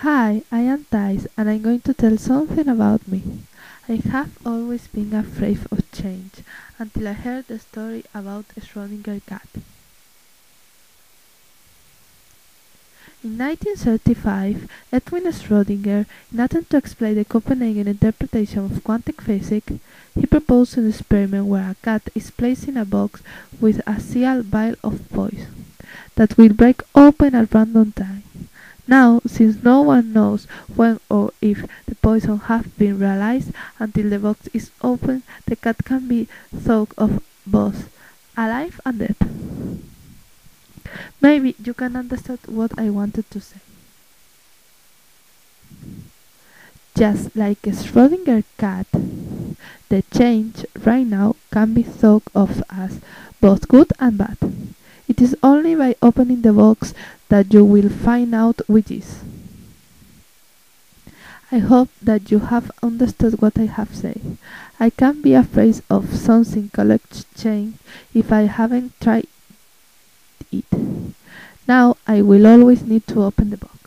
Hi, I am Thais and I'm going to tell something about me. I have always been afraid of change until I heard the story about a Schrödinger cat. In 1935, Edwin Schrödinger, in attempt to explain the Copenhagen interpretation of quantum physics, he proposed an experiment where a cat is placed in a box with a sealed vial of poison that will break open at random time. Now, since no one knows when or if the poison has been realized until the box is opened, the cat can be thought of both alive and dead. Maybe you can understand what I wanted to say. Just like a Schrödinger cat, the change right now can be thought of as both good and bad. It is only by opening the box that you will find out which is. I hope that you have understood what I have said. I can't be afraid of something called change if I haven't tried it. Now I will always need to open the box.